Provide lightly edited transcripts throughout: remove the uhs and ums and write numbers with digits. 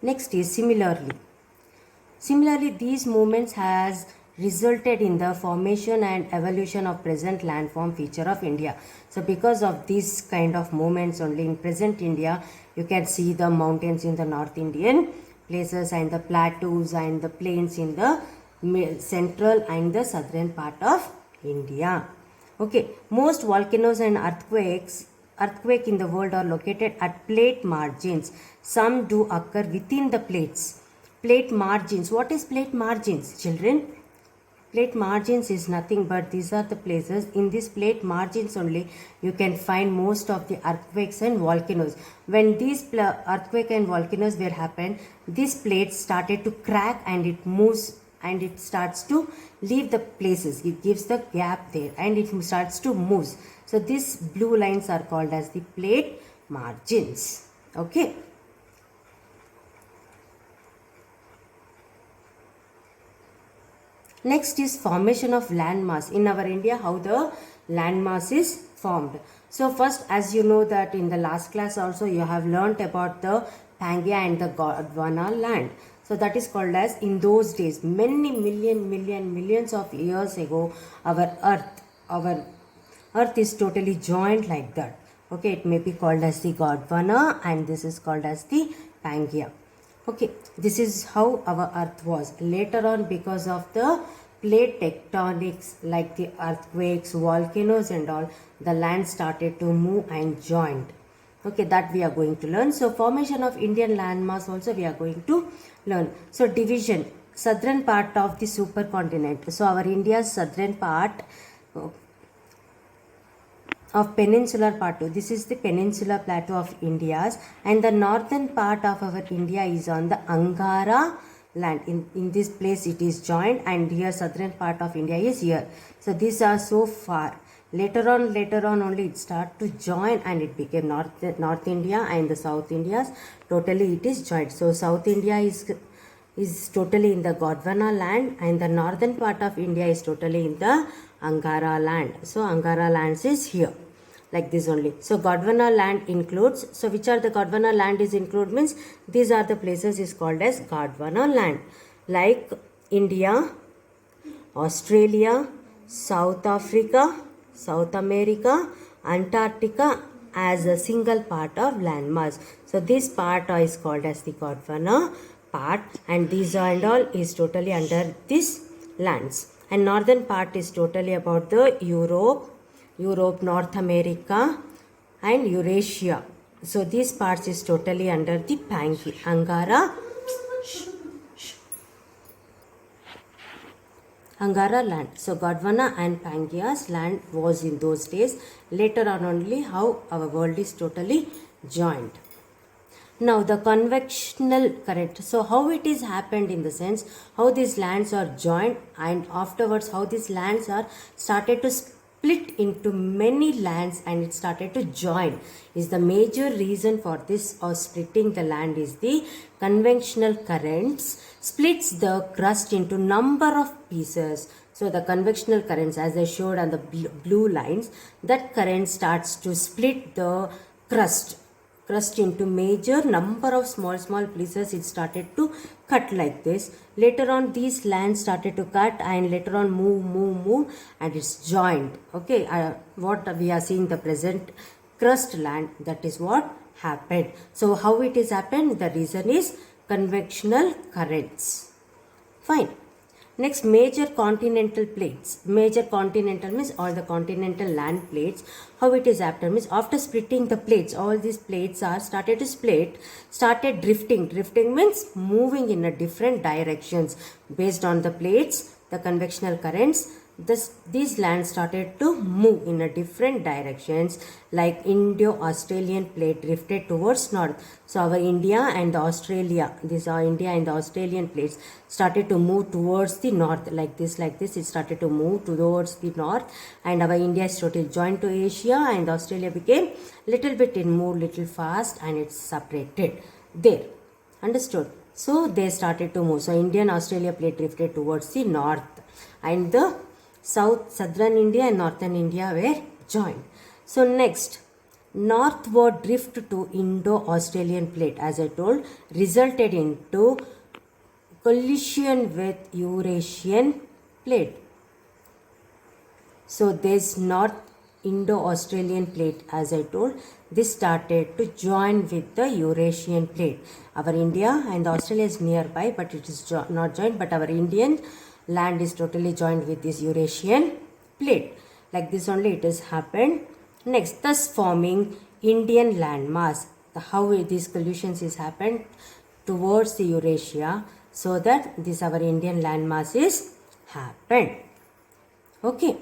Next is similarly. Similarly, these movements has resulted in the formation and evolution of present landform feature of India. So because of this kind of movements only in present India, you can see the mountains in the North Indian places and the plateaus and the plains in the central and the southern part of India. Okay, most volcanoes and earthquake in the world are located at plate margins. Some do occur within the plates. Plate margins. What is plate margins, children? Plate margins is nothing but these are the places. In these plate margins only you can find most of the earthquakes and volcanoes. When these earthquake and volcanoes were happened, these plates started to crack and it moves and it starts to leave the places. It gives the gap there and it starts to move. So these blue lines are called as the plate margins. Okay. Next is formation of landmass. In our India, how the landmass is formed. So first, as you know that in the last class also you have learnt about the Pangaea and the Gondwana land. So that is called as, in those days, many millions of years ago, our earth is totally joined like that. Okay, it may be called as the Gondwana and this is called as the Pangaea. Okay, this is how our earth was. Later on, because of the plate tectonics like the earthquakes, volcanoes and all, the land started to move and joined. Okay, that we are going to learn. So formation of Indian landmass also we are going to learn. So division, southern part of the supercontinent. So our India's southern part of peninsular plateau. This is the peninsular plateau of India's, and the northern part of our India is on the Angara land. In this place it is joined, and here southern part of India is here. So these are so far. Later on only it start to join and it became North India and the South India's. Totally it is joined. So South India is totally in the Gondwana land and the northern part of India is totally in the Angara land. So Angara lands is here like this only. So Gondwana land includes, so which are the Gondwana land is include means these are the places is called as Gondwana land, like India, Australia, South Africa, South America, Antarctica as a single part of landmass. So this part is called as the Gondwana part, and these and all is totally under this lands. And northern part is totally about the Europe, North America and Eurasia. So these parts is totally under the Angara land. So Gondwana and Pangaea's land was in those days. Later on only how our world is totally joined. Now the convectional current. So how it is happened in the sense how these lands are joined and afterwards how these lands are started to split into many lands and it started to join is the major reason for this or splitting the land is the convectional currents splits the crust into number of pieces. So the convectional currents, as I showed on the blue lines, that current starts to split the crust into major number of small pieces. It started to cut like this. Later on these lands started to cut and later on move and it's joined. Okay, what we are seeing the present crust land, that is what happened. So how it is happened, the reason is convectional currents. Fine. Next, major continental plates. Major continental means all the continental land plates. How it is after means after splitting the plates, all these plates are started to split, started drifting. Drifting means moving in a different directions based on the plates, the convectional currents. These lands started to move in a different directions, like Indo-Australian plate drifted towards north. So our India and Australia, these are India and the Australian plates started to move towards the north like this it started to move towards the north, and our India is totally joined to Asia and Australia became little bit in moved little fast and it's separated there. Understood? So they started to move. So Indian Australia plate drifted towards the north and the southern India and northern India were joined. So next, northward drift to Indo-Australian plate, as I told, resulted into collision with Eurasian plate. So this North Indo-Australian plate, as I told, this started to join with the Eurasian plate. Our India and Australia is nearby, but it is not joined, but our Indian land is totally joined with this Eurasian plate. Like this only it has happened. Next, thus forming Indian landmass. How these collisions is happened towards the Eurasia, so that this our Indian landmass is happened. Okay.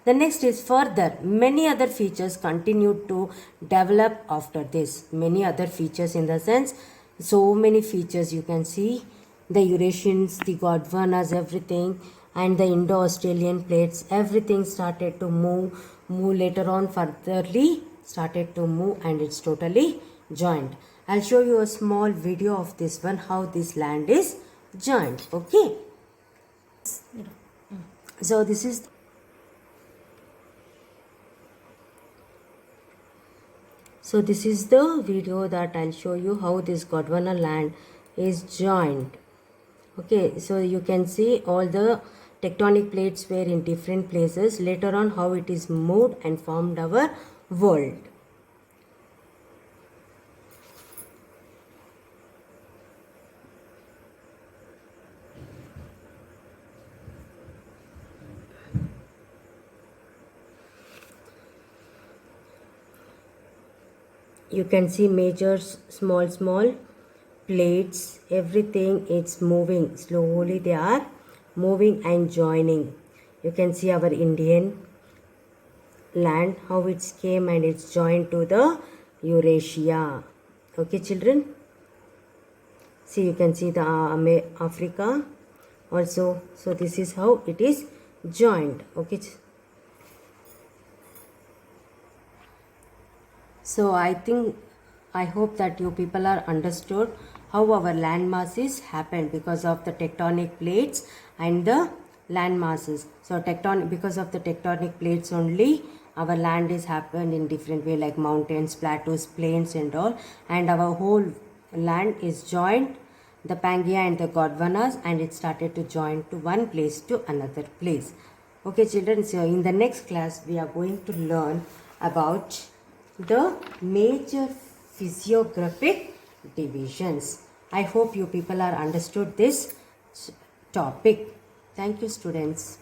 The next is further, many other features continued to develop after this. Many other features in the sense, so many features you can see. The Eurasians, the Gondwanas, everything, and the Indo-Australian plates, everything started to move later on furtherly, started to move, and it's totally joined. I'll show you a small video of this one, how this land is joined. Okay. So this is the video that I'll show you how this Gondwana land is joined. Okay, so you can see all the tectonic plates were in different places. Later on how it is moved and formed our world. You can see major, small plates, everything it's moving slowly, they are moving and joining. You can see our Indian land, how it came and it's joined to the Eurasia. Okay children, see you can see the Africa also. So this is how it is joined. Okay. So I hope that you people are understood how our land masses happen because of the tectonic plates and the land masses. So because of the tectonic plates only our land is happened in different way, like mountains, plateaus, plains and all, and our whole land is joined, the Pangaea and the Gondwanas, and it started to join to one place to another place. Okay children, so in the next class we are going to learn about the major physiographic divisions. I hope you people are understood this topic. Thank you students.